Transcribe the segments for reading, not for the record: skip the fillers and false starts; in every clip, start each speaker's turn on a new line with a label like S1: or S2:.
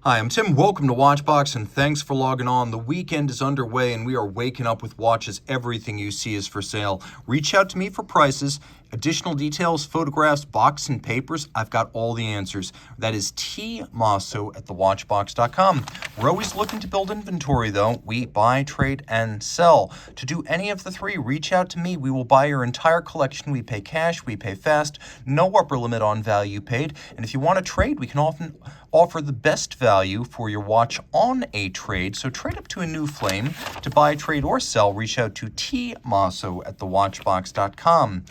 S1: Hi, I'm Tim. Welcome to Watchbox, and thanks for logging on. The weekend is underway, and we are waking up with watches. Everything you see is for sale. Reach out to me for prices, additional details, photographs, box, and papers. I've got all the answers. That is tmosso at thewatchbox.com. We're always looking to build inventory, though. We buy, trade, and sell. To do any of the three, reach out to me. We will buy your entire collection. We pay cash. We pay fast. No upper limit on value paid. And if you want to trade, we can often offer the best value for your watch on a trade. So trade up to a new flame. To buy, trade, or sell, reach out to tmosso at thewatchbox.com.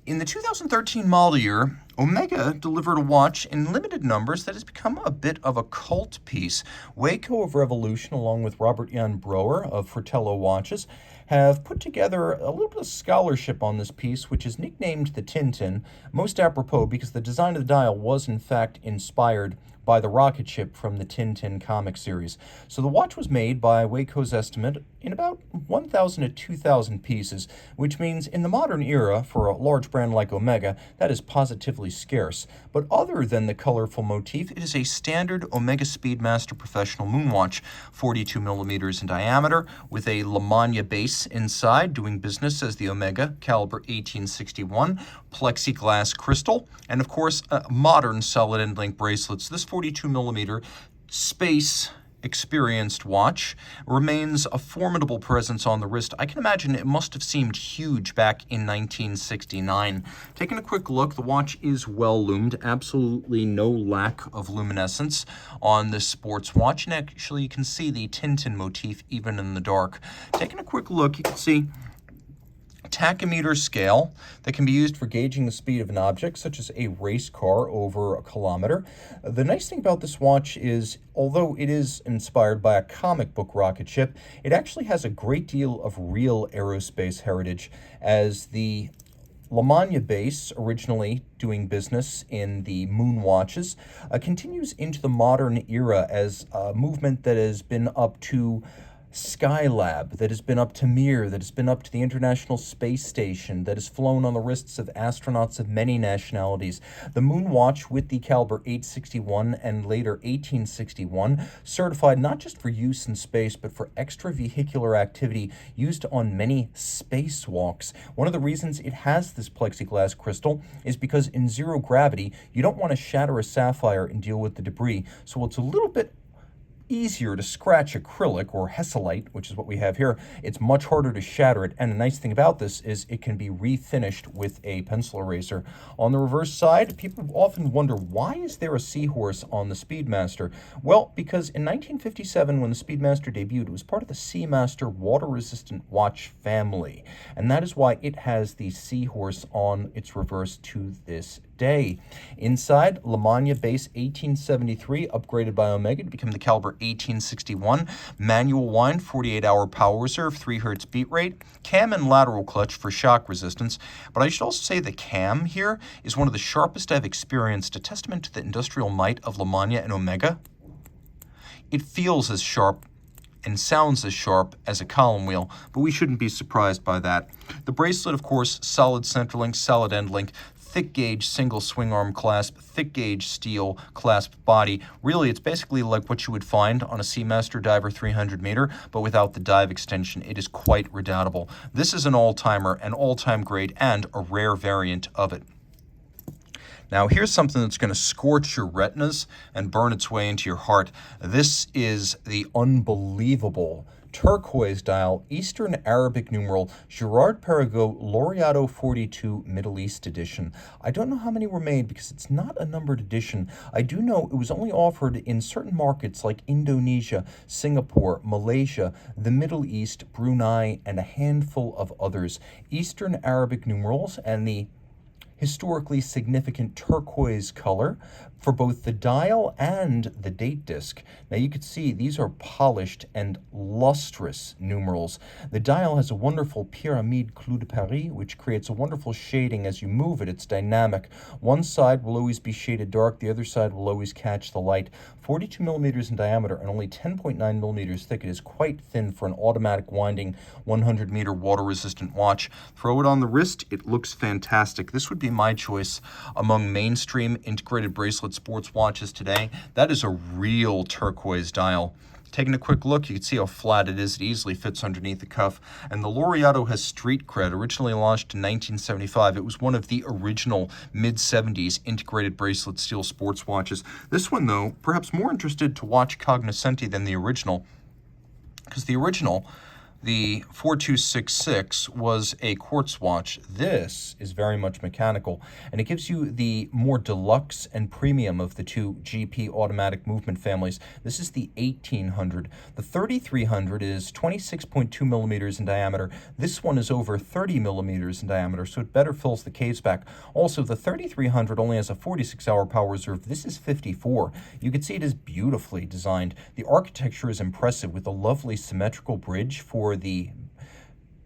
S1: In the 2013 model year, Omega delivered a watch in limited numbers that has become a bit of a cult piece. Waco of Revolution, along with Robert Jan Broer of Fratello Watches, have put together a little bit of scholarship on this piece, which is nicknamed the Tintin, most apropos because the design of the dial was in fact inspired by the rocket ship from the Tintin comic series. So the watch was made, by Waco's estimate, in about 1,000 to 2,000 pieces, which means in the modern era, for a large brand like Omega, that is positively scarce. But other than the colorful motif, it is a standard Omega Speedmaster professional moonwatch, 42 millimeters in diameter, with a Lamagna base inside, doing business as the Omega caliber 1861, plexiglass crystal, and of course, modern solid end link bracelets. This 42 millimeter space experienced watch remains a formidable presence on the wrist. I can imagine it must have seemed huge back in 1969. Taking a quick look, the watch is well loomed. Absolutely no lack of luminescence on this sports watch. And actually, you can see the Tintin motif even in the dark. Taking a quick look, you can see tachymeter scale that can be used for gauging the speed of an object, such as a race car over a kilometer. The nice thing about this watch is, although it is inspired by a comic book rocket ship, it actually has a great deal of real aerospace heritage, as the Lamagna base, originally doing business in the moon watches, continues into the modern era as a movement that has been up to Skylab, that has been up to Mir, that has been up to the International Space Station, that has flown on the wrists of astronauts of many nationalities. The moon watch with the caliber 861 and later 1861, certified not just for use in space, but for extravehicular activity used on many spacewalks. One of the reasons it has this plexiglass crystal is because in zero gravity, you don't want to shatter a sapphire and deal with the debris. So it's a little bit easier to scratch acrylic or hesselite, which is what we have here. It's much harder to shatter it, and the nice thing about this is it can be refinished with a pencil eraser. On the reverse side, people often wonder, why is there a seahorse on the Speedmaster? Well, because in 1957, when the Speedmaster debuted, it was part of the Seamaster water-resistant watch family, and that is why it has the seahorse on its reverse to this day. Inside, Lamagna base 1873, upgraded by Omega to become the caliber 1861, manual wind, 48-hour power reserve, 3 Hz beat rate, cam and lateral clutch for shock resistance. But I should also say the cam here is one of the sharpest I've experienced, a testament to the industrial might of Lamagna and Omega. It feels as sharp and sounds as sharp as a column wheel, but we shouldn't be surprised by that. The bracelet, of course, solid center link, solid end link, thick gauge single swing arm clasp, thick gauge steel clasp body. Really, it's basically like what you would find on a Seamaster Diver 300 meter, but without the dive extension. It is quite redoubtable. This is an all-timer, an all-time grade, and a rare variant of it. Now, here's something that's going to scorch your retinas and burn its way into your heart. This is the unbelievable turquoise dial, Eastern Arabic numeral, Gerard Perego Laureato 42 Middle East edition. I don't know how many were made because it's not a numbered edition. I do know it was only offered in certain markets like Indonesia, Singapore, Malaysia, the Middle East, Brunei, and a handful of others. Eastern Arabic numerals and the historically significant turquoise color for both the dial and the date disc. Now you can see these are polished and lustrous numerals. The dial has a wonderful pyramide clou de Paris, which creates a wonderful shading as you move it. It's dynamic. One side will always be shaded dark, the other side will always catch the light. 42 millimeters in diameter and only 10.9 millimeters thick. It is quite thin for an automatic winding 100-meter water-resistant watch. Throw it on the wrist, it looks fantastic. This would be be my choice among mainstream integrated bracelet sports watches today. That is a real turquoise dial. Taking a quick look, you can see how flat it is. It easily fits underneath the cuff. And the Laureato has street cred. Originally launched in 1975, it was one of the original mid-70s integrated bracelet steel sports watches. This one, though, perhaps more interested to watch cognoscenti than the original, because the original, the 4266, was a quartz watch. This is very much mechanical, and it gives you the more deluxe and premium of the two GP automatic movement families. This is the 1800. The 3300 is 26.2 millimeters in diameter. This one is over 30 millimeters in diameter, so it better fills the case back. Also, the 3300 only has a 46-hour power reserve. This is 54. You can see it is beautifully designed. The architecture is impressive with a lovely symmetrical bridge for the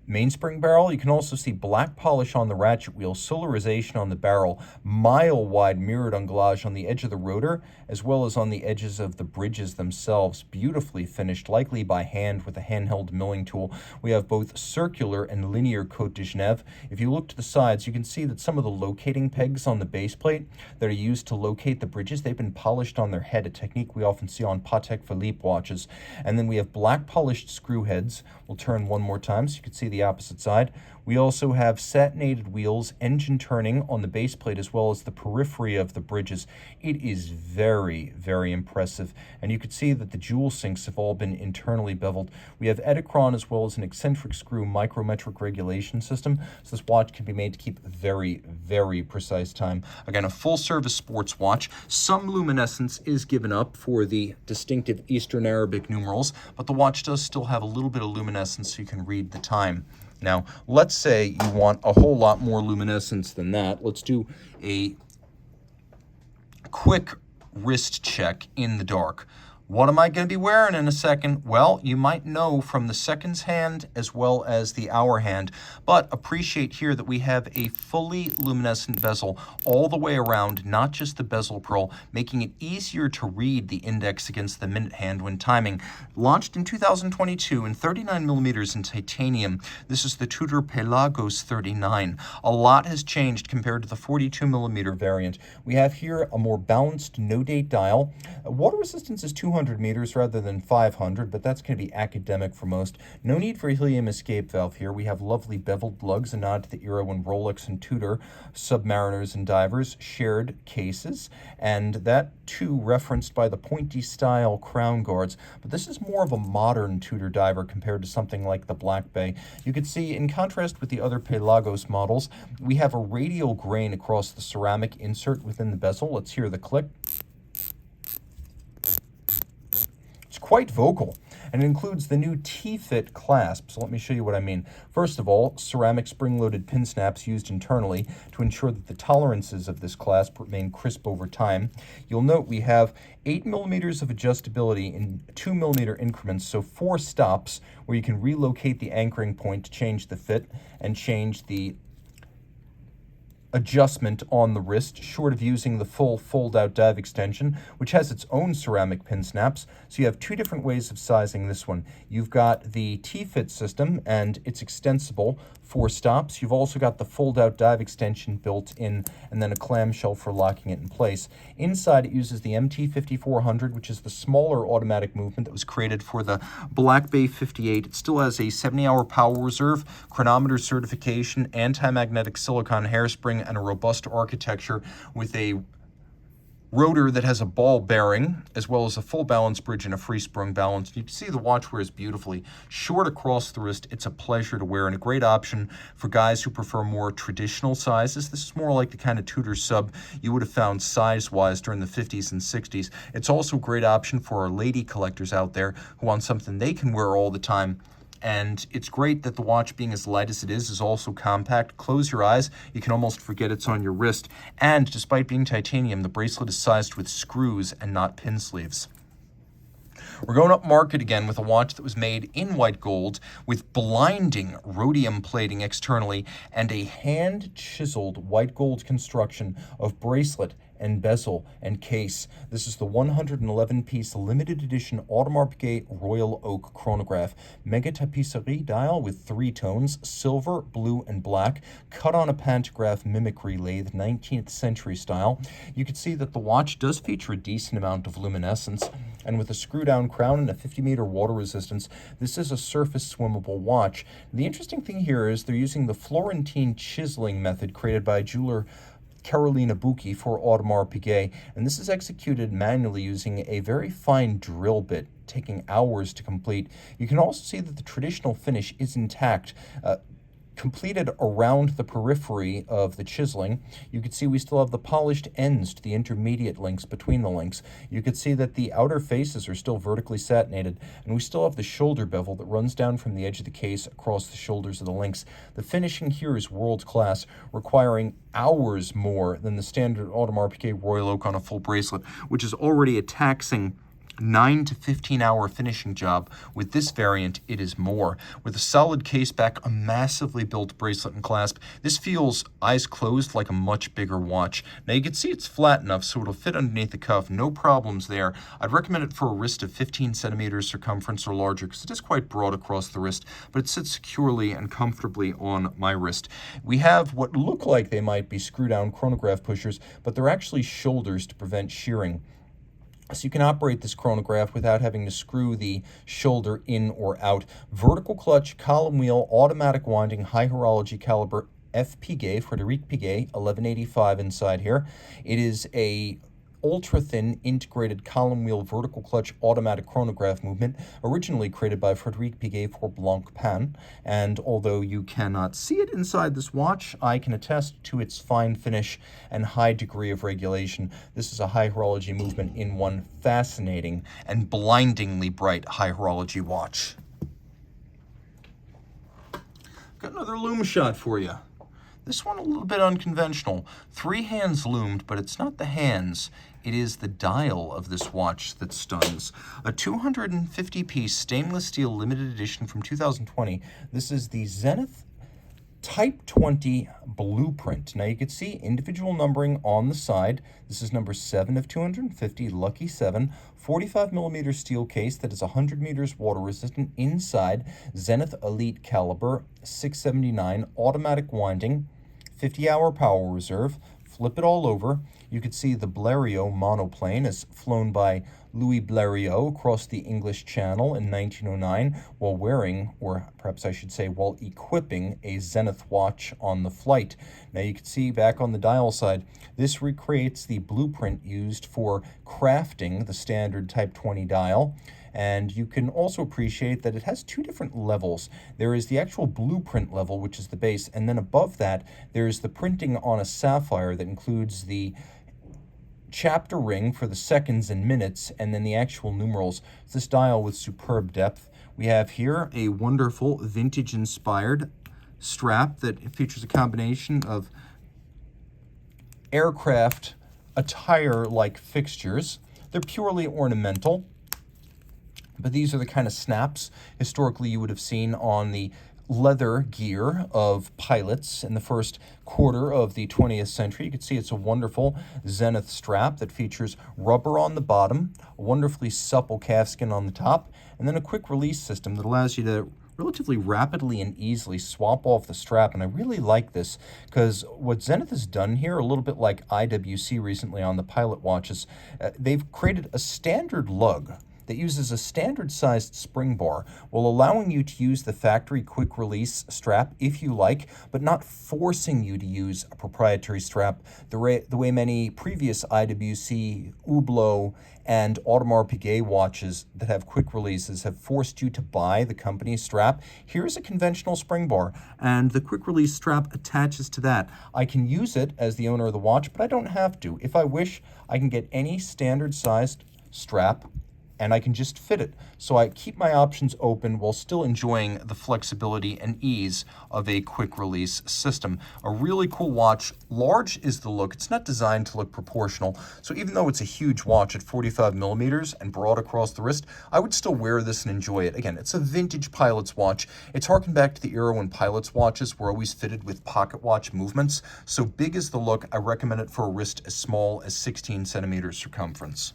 S1: mainspring barrel. You can also see black polish on the ratchet wheel, solarization on the barrel, mile-wide mirrored ungulage on the edge of the rotor, as well as on the edges of the bridges themselves. Beautifully finished, likely by hand with a handheld milling tool. We have both circular and linear Côte de Genève. If you look to the sides, you can see that some of the locating pegs on the base plate that are used to locate the bridges, they've been polished on their head, a technique we often see on Patek Philippe watches. And then we have black polished screw heads. We'll turn one more time so you can see the opposite side. We also have satinated wheels, engine turning on the base plate, as well as the periphery of the bridges. It is very, very impressive. And you can see that the jewel sinks have all been internally beveled. We have Edicron as well as an eccentric screw micrometric regulation system. So this watch can be made to keep very, very precise time. Again, a full-service sports watch. Some luminescence is given up for the distinctive Eastern Arabic numerals, but the watch does still have a little bit of luminescence so you can read the time. Now, let's say you want a whole lot more luminescence than that. Let's do a quick wrist check in the dark. What am I going to be wearing in a second? Well, you might know from the seconds hand as well as the hour hand, but appreciate here that we have a fully luminescent bezel all the way around, not just the bezel pearl, making it easier to read the index against the minute hand when timing. Launched in 2022 in 39 millimeters in titanium, this is the Tudor Pelagos 39. A lot has changed compared to the 42 millimeter variant. We have here a more balanced no-date dial. Water resistance is 200 meters rather than 500, but that's going to be academic for most. No need for a helium escape valve here. We have lovely beveled lugs, a nod to the era when Rolex and Tudor, submariners and divers, shared cases, and that too referenced by the pointy style crown guards. But this is more of a modern Tudor diver compared to something like the Black Bay. You can see, in contrast with the other Pelagos models, we have a radial grain across the ceramic insert within the bezel. Let's hear the click. Quite vocal, and it includes the new T-fit clasp. So let me show you what I mean. First of all, ceramic spring-loaded pin snaps used internally to ensure that the tolerances of this clasp remain crisp over time. You'll note we have 8 millimeters of adjustability in 2 millimeter increments, so 4 stops where you can relocate the anchoring point to change the fit and change the adjustment on the wrist, short of using the full fold-out dive extension, which has its own ceramic pin snaps. So you have two different ways of sizing this one. You've got the T-fit system, and it's extensible, 4 stops. You've also got the fold-out dive extension built in, and then a clamshell for locking it in place. Inside, it uses the MT5400, which is the smaller automatic movement that was created for the Black Bay 58. It still has a 70-hour power reserve, chronometer certification, anti-magnetic silicon hairspring, and a robust architecture with a rotor that has a ball bearing, as well as a full balance bridge and a free sprung balance. You can see the watch wears beautifully. Short across the wrist, it's a pleasure to wear and a great option for guys who prefer more traditional sizes. This is more like the kind of Tudor sub you would have found size-wise during the 50s and 60s. It's also a great option for our lady collectors out there who want something they can wear all the time. And it's great that the watch, being as light as it is also compact. Close your eyes, you can almost forget it's on your wrist. And despite being titanium, the bracelet is sized with screws and not pin sleeves. We're going up market again with a watch that was made in white gold with blinding rhodium plating externally and a hand-chiseled white gold construction of bracelet and bezel and case. This is the 111-piece limited edition Audemars Gate Royal Oak chronograph. Mega tapisserie dial with 3 tones, silver, blue, and black, cut on a pantograph mimicry lathe, 19th century style. You can see that the watch does feature a decent amount of luminescence, and with a screw-down crown and a 50-meter water resistance, this is a surface swimmable watch. The interesting thing here is they're using the Florentine chiseling method created by jeweler Carolina Bucchi for Audemars Piguet, and this is executed manually using a very fine drill bit, taking hours to complete. You can also see that the traditional finish is intact, completed around the periphery of the chiseling. You can see we still have the polished ends to the intermediate links between the links. You can see that the outer faces are still vertically satinated, and we still have the shoulder bevel that runs down from the edge of the case across the shoulders of the links. The finishing here is world class, requiring hours more than the standard Audemars Piguet Royal Oak on a full bracelet, which is already a taxing 9 to 15 hour finishing job. With this variant, it is more. With a solid case back, a massively built bracelet and clasp, this feels eyes closed like a much bigger watch. Now you can see it's flat enough so it'll fit underneath the cuff, no problems there. I'd recommend it for a wrist of 15 centimeters circumference or larger because it is quite broad across the wrist, but it sits securely and comfortably on my wrist. We have what look like they might be screw-down chronograph pushers, but they're actually shoulders to prevent shearing. So you can operate this chronograph without having to screw the shoulder in or out. Vertical clutch, column wheel, automatic winding, high horology caliber F. Piguet, Frederic Piguet, 1185 inside here. It is a ultra-thin integrated column wheel vertical clutch automatic chronograph movement, originally created by Frederic Piguet for Blancpain. And although you cannot see it inside this watch, I can attest to its fine finish and high degree of regulation. This is a high horology movement in one fascinating and blindingly bright high horology watch. Got another loom shot for you. This one a little bit unconventional. 3 hands loomed, but it's not the hands. It is the dial of this watch that stuns. A 250-piece stainless steel limited edition from 2020. This is the Zenith Type 20 blueprint. Now you can see individual numbering on the side. This is number 7 of 250, lucky 7. 45 millimeter steel case that is 100 meters water resistant inside. Zenith Elite caliber, 679, automatic winding, 50-hour power reserve. Flip it all over. You could see the Blériot monoplane is flown by Louis Blériot across the English Channel in 1909 while wearing, or perhaps I should say while equipping, a Zenith watch on the flight. Now you can see back on the dial side, this recreates the blueprint used for crafting the standard Type 20 dial. And you can also appreciate that it has 2 different levels. There is the actual blueprint level, which is the base, and then above that, there's the printing on a sapphire that includes the chapter ring for the seconds and minutes, and then the actual numerals. This dial with superb depth. We have here a wonderful vintage-inspired strap that features a combination of aircraft attire-like fixtures. They're purely ornamental, but these are the kind of snaps historically you would have seen on the leather gear of pilots in the first quarter of the 20th century. You can see it's a wonderful Zenith strap that features rubber on the bottom, a wonderfully supple calfskin on the top, and then a quick release system that allows you to relatively rapidly and easily swap off the strap. And I really like this because what Zenith has done here, a little bit like IWC recently on the pilot watches, they've created a standard lug that uses a standard-sized spring bar while allowing you to use the factory quick-release strap if you like, but not forcing you to use a proprietary strap the way many previous IWC, Hublot, and Audemars Piguet watches that have quick releases have forced you to buy the company's strap. Here's a conventional spring bar, and the quick-release strap attaches to that. I can use it as the owner of the watch, but I don't have to. If I wish, I can get any standard-sized strap and I can just fit it. So I keep my options open while still enjoying the flexibility and ease of a quick release system. A really cool watch. Large is the look. It's not designed to look proportional. So even though it's a huge watch at 45 millimeters and broad across the wrist, I would still wear this and enjoy it. Again, it's a vintage pilot's watch. It's harkened back to the era when pilot's watches were always fitted with pocket watch movements. So big is the look. I recommend it for a wrist as small as 16 centimeters circumference.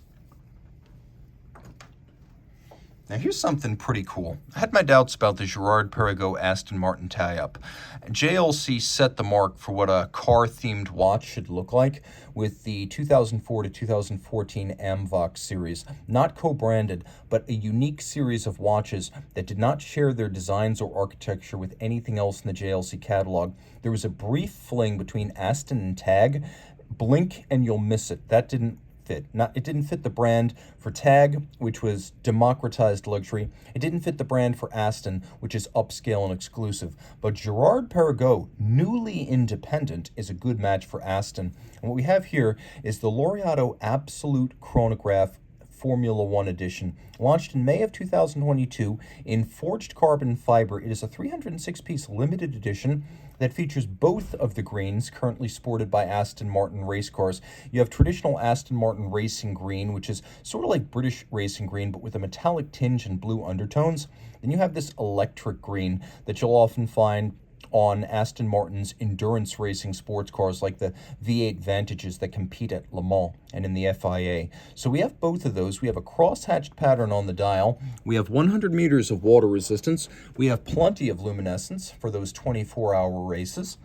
S1: Now here's something pretty cool. I had my doubts about the Gerard Perego Aston Martin tie-up. JLC set the mark for what a car-themed watch should look like with the 2004 to 2014 Amvox series. Not co-branded, but a unique series of watches that did not share their designs or architecture with anything else in the JLC catalog. There was a brief fling between Aston and Tag. Blink and you'll miss it. That didn't fit. It didn't fit the brand for Tag, which was democratized luxury. It didn't fit the brand for Aston, which is upscale and exclusive. But Gerard Perego, newly independent, is a good match for Aston. And what we have here is the Laureato Absolute Chronograph Formula One edition. Launched in May of 2022 in forged carbon fiber, it is a 306-piece limited edition that features both of the greens currently sported by Aston Martin race cars. You have traditional Aston Martin racing green, which is sort of like British racing green, but with a metallic tinge and blue undertones. Then you have this electric green that you'll often find on Aston Martin's endurance racing sports cars like the V8 Vantages that compete at Le Mans and in the FIA. So we have both of those. We have a cross-hatched pattern on the dial. We have 100 meters of water resistance. We have plenty of luminescence for those 24-hour races.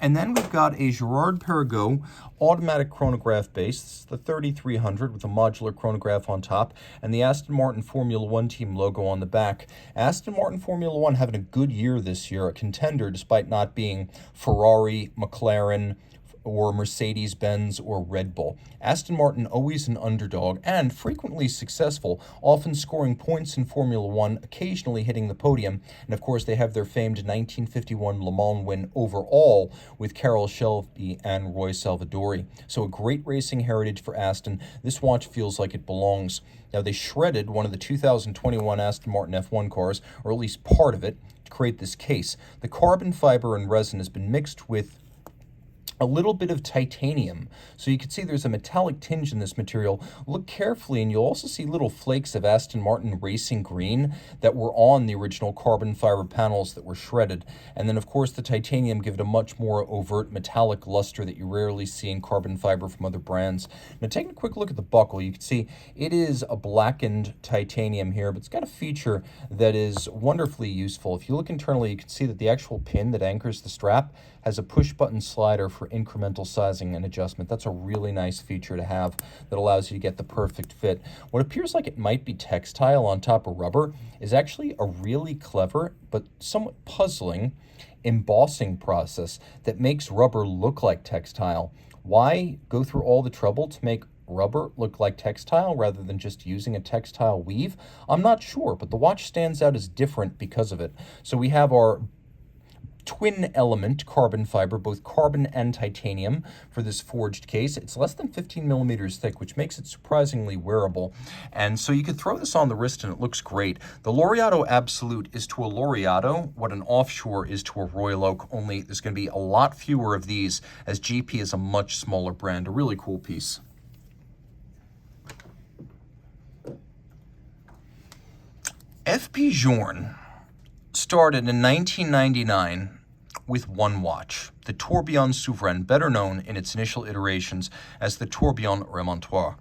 S1: And then we've got a Gerard Perego automatic chronograph base. This is the 3300 with a modular chronograph on top and the Aston Martin Formula One team logo on the back. Aston Martin Formula One having a good year this year, a contender despite not being Ferrari, McLaren, or Mercedes-Benz or Red Bull. Aston Martin always an underdog and frequently successful, often scoring points in Formula One, occasionally hitting the podium. And of course, they have their famed 1951 Le Mans win overall with Carroll Shelby and Roy Salvadori. So a great racing heritage for Aston. This watch feels like it belongs. Now, they shredded one of the 2021 Aston Martin F1 cars, or at least part of it, to create this case. The carbon fiber and resin has been mixed with a little bit of titanium. So you can see there's a metallic tinge in this material. Look carefully and you'll also see little flakes of Aston Martin racing green that were on the original carbon fiber panels that were shredded. And then of course the titanium give it a much more overt metallic luster that you rarely see in carbon fiber from other brands. Now taking a quick look at the buckle, you can see it is a blackened titanium here, but it's got a feature that is wonderfully useful. If you look internally, you can see that the actual pin that anchors the strap has a push-button slider for incremental sizing and adjustment. That's a really nice feature to have that allows you to get the perfect fit. What appears like it might be textile on top of rubber is actually a really clever but somewhat puzzling embossing process that makes rubber look like textile. Why go through all the trouble to make rubber look like textile rather than just using a textile weave? I'm not sure, but the watch stands out as different because of it. So we have our twin element carbon fiber, both carbon and titanium for this forged case. It's less than 15 millimeters thick, which makes it surprisingly wearable. And so you could throw this on the wrist and it looks great. The Laureato Absolute is to a Laureato what an offshore is to a Royal Oak, only there's going to be a lot fewer of these as GP is a much smaller brand. A really cool piece. FP Journe started in 1999 with one watch, the Tourbillon Souverain, better known in its initial iterations as the Tourbillon Remontoir.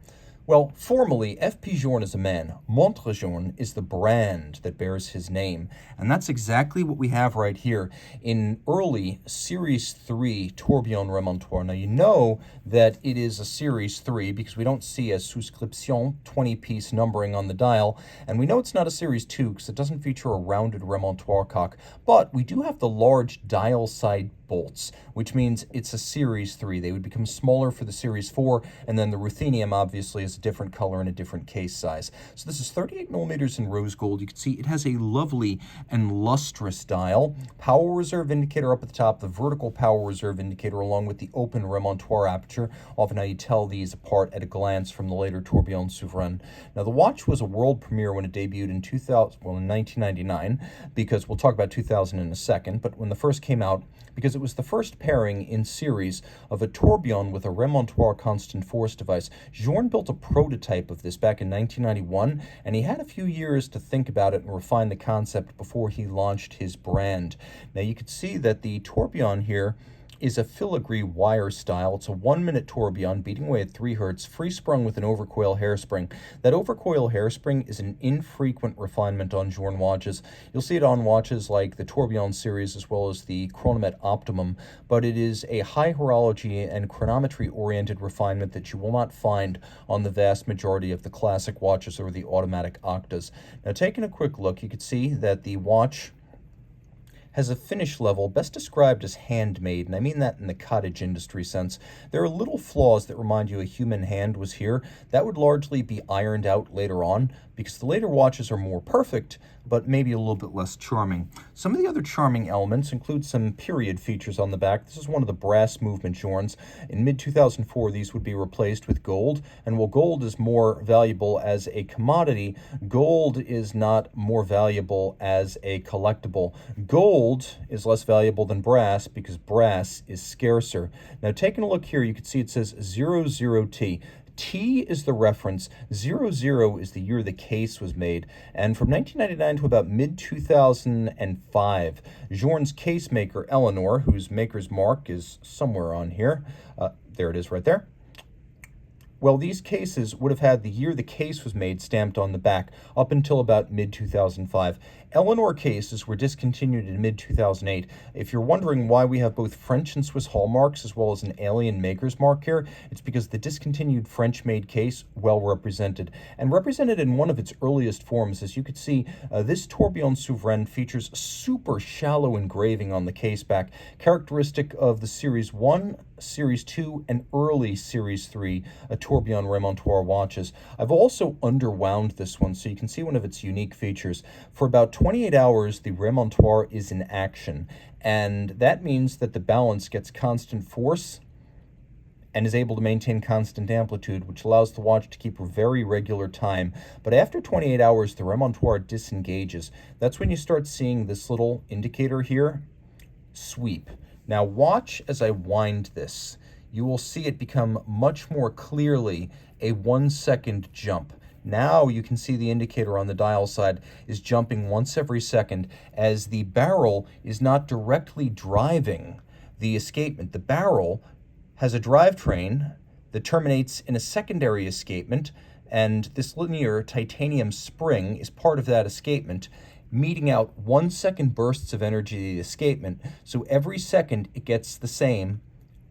S1: Well, formally, FP Journe is a man. Montre Journe is the brand that bears his name. And that's exactly what we have right here in early Series 3 Tourbillon Remontoir. Now, you know that it is a Series 3 because we don't see a souscription 20-piece numbering on the dial. And we know it's not a Series 2 because it doesn't feature a rounded Remontoir cock. But we do have the large dial side bolts, which means it's a Series 3. They would become smaller for the Series 4, and then the ruthenium obviously is a different color and a different case size. So this is 38 millimeters in rose gold. You can see it has a lovely and lustrous dial. Power reserve indicator up at the top, the vertical power reserve indicator along with the open remontoir aperture. Often how you tell these apart at a glance from the later Tourbillon Souverain. Now the watch was a world premiere when it debuted in 1999, because we'll talk about 2000 in a second, but when the first came out, because it was the first pairing in series of a tourbillon with a remontoir constant force device. Journe built a prototype of this back in 1991, and he had a few years to think about it and refine the concept before he launched his brand. Now you can see that the tourbillon here is a filigree wire style. It's a 1-minute tourbillon beating away at 3 Hz, free sprung with an overcoil hairspring. That overcoil hairspring is an infrequent refinement on Journe watches. You'll see it on watches like the Tourbillon series as well as the Chronomet Optimum, but it is a high horology and chronometry-oriented refinement that you will not find on the vast majority of the classic watches or the automatic octas. Now taking a quick look, you can see that the watch has a finish level best described as handmade, and I mean that in the cottage industry sense. There are little flaws that remind you a human hand was here. That would largely be ironed out later on, because the later watches are more perfect, but maybe a little bit less charming. Some of the other charming elements include some period features on the back. This is one of the brass movement Journes. In mid-2004, these would be replaced with gold, and while gold is more valuable as a commodity, gold is not more valuable as a collectible. Gold is less valuable than brass because brass is scarcer. Now, taking a look here, you can see it says 00T. T is the reference, 00 is the year the case was made, and from 1999 to about mid-2005, Journe's case maker, Eleanor, whose maker's mark is somewhere on here, there it is right there. Well, these cases would have had the year the case was made stamped on the back up until about mid-2005. Eleanor cases were discontinued in mid-2008. If you're wondering why we have both French and Swiss hallmarks as well as an alien maker's mark here, it's because the discontinued French-made case, well represented, and represented in one of its earliest forms. As you could see, this Tourbillon Souverain features super shallow engraving on the case back, characteristic of the Series 1, Series 2, and early Series 3 Tourbillon Remontoir watches. I've also underwound this one so you can see one of its unique features. For about 28 hours, the remontoir is in action, and that means that the balance gets constant force and is able to maintain constant amplitude, which allows the watch to keep a very regular time. But after 28 hours, the remontoir disengages. That's when you start seeing this little indicator here sweep. Now watch as I wind this. You will see it become much more clearly a 1-second jump. Now you can see the indicator on the dial side is jumping once every second as the barrel is not directly driving the escapement. The barrel has a drivetrain that terminates in a secondary escapement, and this linear titanium spring is part of that escapement, meting out 1-second bursts of energy to the escapement. So every second it gets the same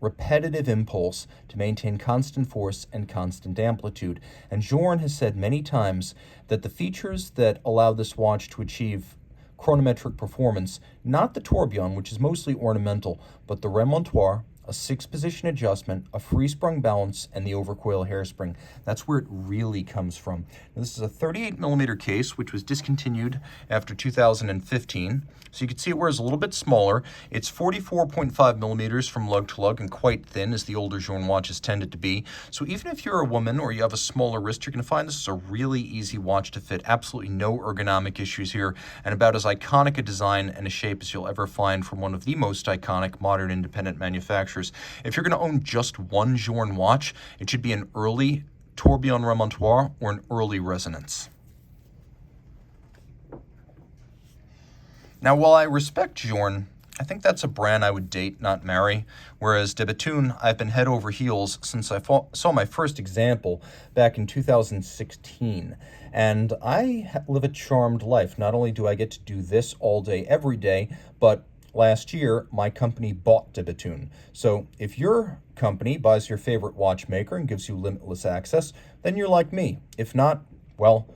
S1: repetitive impulse to maintain constant force and constant amplitude. And Journe has said many times that the features that allow this watch to achieve chronometric performance, not the tourbillon, which is mostly ornamental, but the remontoir, a 6-position adjustment, a free-sprung balance, and the overcoil hairspring. That's where it really comes from. Now, this is a 38-millimeter case, which was discontinued after 2015. So you can see it wears a little bit smaller. It's 44.5 millimeters from lug to lug and quite thin, as the older Journe watches tended to be. So even if you're a woman or you have a smaller wrist, you're going to find this is a really easy watch to fit. Absolutely no ergonomic issues here, and about as iconic a design and a shape as you'll ever find from one of the most iconic modern independent manufacturers. If you're going to own just one Journe watch, it should be an early tourbillon remontoir or an early resonance. Now, while I respect Journe, I think that's a brand I would date, not marry, whereas Deutzun, I've been head over heels since I saw my first example back in 2016. And I live a charmed life. Not only do I get to do this all day, every day, but last year, my company bought Deutzun. So if your company buys your favorite watchmaker and gives you limitless access, then you're like me. If not, well,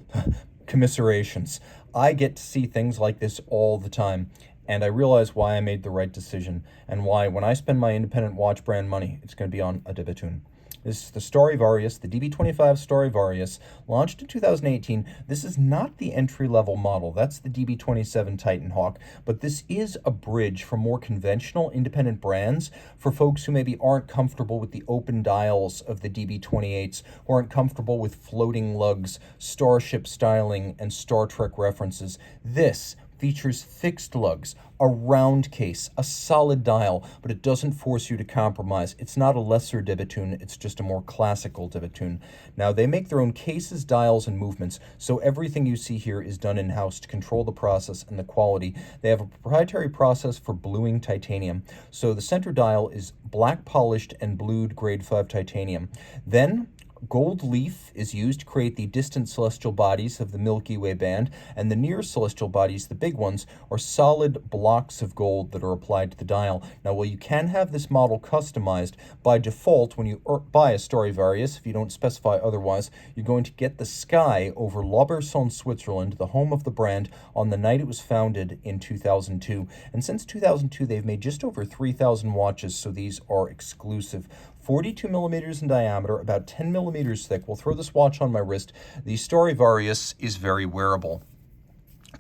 S1: commiserations. I get to see things like this all the time, and I realize why I made the right decision and why when I spend my independent watch brand money, it's going to be on a Deutzun. This is the Stradivarius, the DB25 Stradivarius, launched in 2018. This is not the entry-level model. That's the DB27 Titan Hawk, but this is a bridge for more conventional independent brands, for folks who maybe aren't comfortable with the open dials of the DB28s, who aren't comfortable with floating lugs, starship styling, and Star Trek references. This features fixed lugs, a round case, a solid dial, but it doesn't force you to compromise. It's not a lesser Debitoon, it's just a more classical Debitoon. Now, they make their own cases, dials, and movements, so everything you see here is done in-house to control the process and the quality. They have a proprietary process for bluing titanium. So the center dial is black polished and blued grade 5 titanium. Then gold leaf is used to create the distant celestial bodies of the Milky Way band, and the near celestial bodies, the big ones, are solid blocks of gold that are applied to the dial. Now, while you can have this model customized, by default, when you buy a Stradivarius, if you don't specify otherwise, you're going to get the sky over L'Auberson, Switzerland, the home of the brand, on the night it was founded in 2002. And since 2002, they've made just over 3,000 watches, so these are exclusive. 42 millimeters in diameter, about 10 millimeters thick. We'll throw this watch on my wrist. The Stradivarius is very wearable.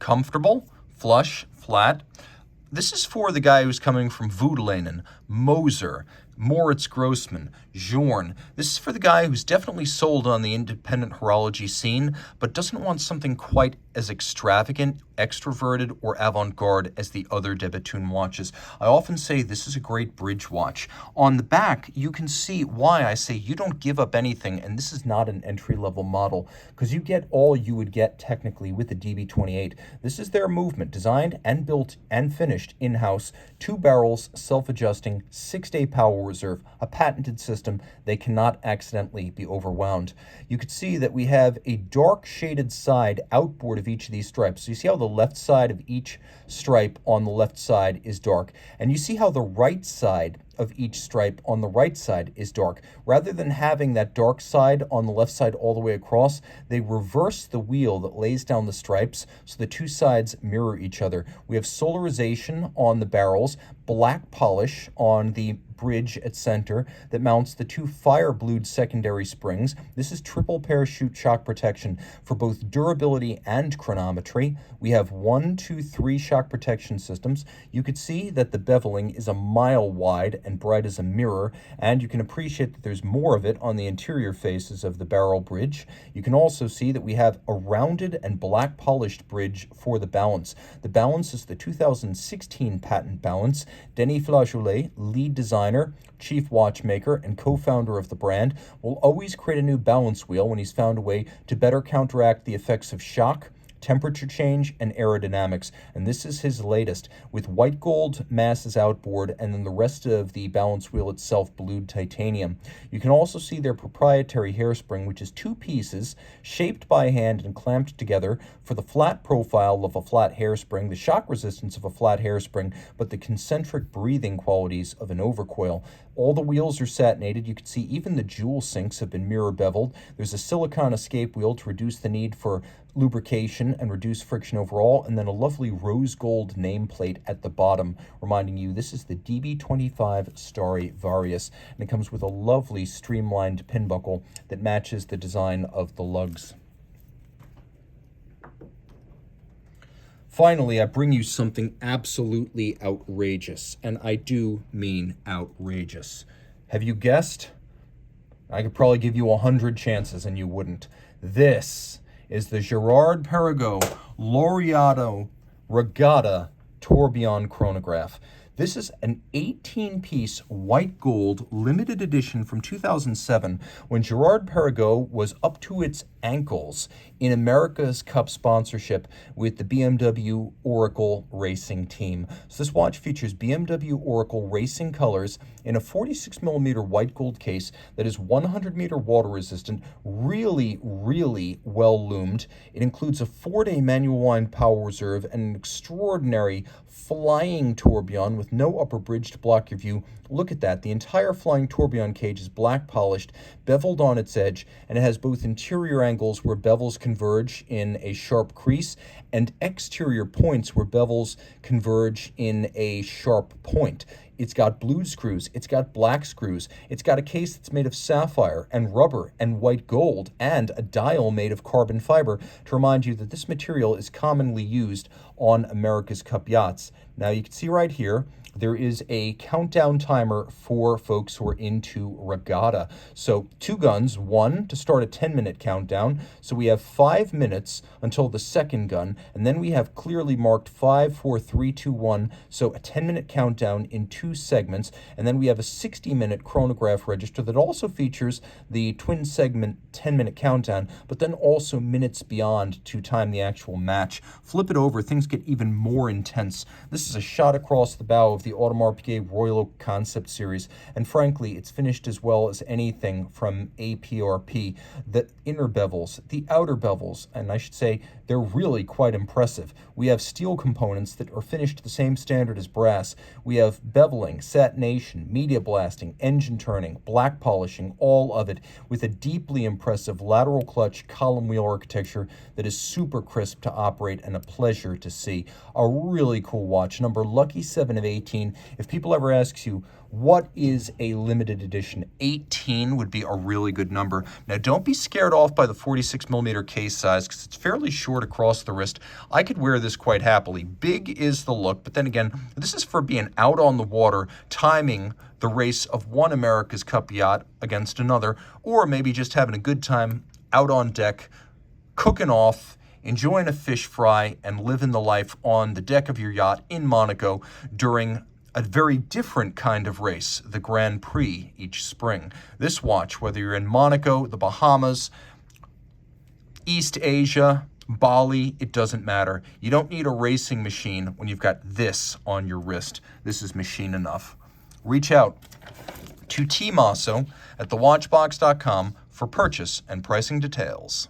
S1: Comfortable, flush, flat. This is for the guy who's coming from Voutilanen, Moser, Moritz Grossman, Journe. This is for the guy who's definitely sold on the independent horology scene, but doesn't want something quite as extravagant, extroverted, or avant-garde as the other Debitoon watches. I often say this is a great bridge watch. On the back, you can see why I say you don't give up anything, and this is not an entry-level model, because you get all you would get technically with the DB28. This is their movement, designed and built and finished in-house, 2 barrels, self-adjusting, 6-day power reserve, a patented system. They cannot accidentally be overwound. You could see that we have a dark shaded side outboard of each of these stripes. So you see how the left side of each stripe on the left side is dark, and you see how the right side of each stripe on the right side is dark. Rather than having that dark side on the left side all the way across, they reverse the wheel that lays down the stripes so the two sides mirror each other. We have solarization on the barrels, black polish on the bridge at center that mounts the 2 fire-blued secondary springs. This is triple parachute shock protection for both durability and chronometry. We have 1, 2, 3 shock protection systems. You could see that the beveling is a mile wide and bright as a mirror, and you can appreciate that there's more of it on the interior faces of the barrel bridge. You can also see that we have a rounded and black polished bridge for the balance. The balance is the 2016 patent balance. Denis Flageolet, lead designer, chief watchmaker, and co-founder of the brand, will always create a new balance wheel when he's found a way to better counteract the effects of shock, temperature change, and aerodynamics. And this is his latest, with white gold masses outboard and then the rest of the balance wheel itself blued titanium. You can also see their proprietary hairspring, which is 2 pieces shaped by hand and clamped together for the flat profile of a flat hairspring, the shock resistance of a flat hairspring, but the concentric breathing qualities of an overcoil. All the wheels are satinated. You can see even the jewel sinks have been mirror beveled. There's a silicone escape wheel to reduce the need for lubrication and reduce friction overall, and then a lovely rose gold nameplate at the bottom, reminding you this is the DB25 Stradivarius, and it comes with a lovely streamlined pin buckle that matches the design of the lugs. Finally, I bring you something absolutely outrageous, and I do mean outrageous. Have you guessed? I could probably give you 100 chances and you wouldn't. This is the Gerard Perego Laureato Regatta Tourbillon chronograph. This is an 18-piece white gold limited edition from 2007 when Gerard Perego was up to its ankles in America's Cup sponsorship with the BMW Oracle Racing team. So this watch features BMW Oracle Racing colors in a 46mm white gold case that is 100-meter water resistant, really, really well loomed. It includes a 4-day manual wind power reserve and an extraordinary flying tourbillon with no upper bridge to block your view. Look at that. The entire flying tourbillon cage is black polished, beveled on its edge, and it has both interior angles where bevels converge in a sharp crease and exterior points where bevels converge in a sharp point. It's got blue screws. It's got black screws. It's got a case that's made of sapphire and rubber and white gold and a dial made of carbon fiber to remind you that this material is commonly used on America's Cup yachts. Now you can see right here, there is a countdown timer for folks who are into regatta. So 2 guns, one to start a 10-minute countdown. So we have 5 minutes until the second gun, and then we have clearly marked 5, 4, 3, 2, 1. So a 10-minute countdown in 2 segments, and then we have a 60-minute chronograph register that also features the twin segment 10-minute countdown, but then also minutes beyond to time the actual match. Flip it over, things get even more intense. This is a shot across the bow of the Audemars Gate Royal Oak Concept Series, and frankly, it's finished as well as anything from APRP. The inner bevels, the outer bevels, and I should say they're really quite impressive. We have steel components that are finished to the same standard as brass. We have beveling, satination, media blasting, engine turning, black polishing, all of it with a deeply impressive lateral clutch column wheel architecture that is super crisp to operate and a pleasure to see. A really cool watch, number lucky 7 of 18. If people ever ask you, what is a limited edition? 18 would be a really good number. Now, don't be scared off by the 46mm case size because it's fairly short across the wrist. I could wear this quite happily. Big is the look, but then again, this is for being out on the water, timing the race of one America's Cup yacht against another, or maybe just having a good time out on deck, cooking off, enjoying a fish fry, and living the life on the deck of your yacht in Monaco during a very different kind of race, the Grand Prix each spring. This watch, whether you're in Monaco, the Bahamas, East Asia, Bali, it doesn't matter. You don't need a racing machine when you've got this on your wrist. This is machine enough. Reach out to Team Mosso at thewatchbox.com for purchase and pricing details.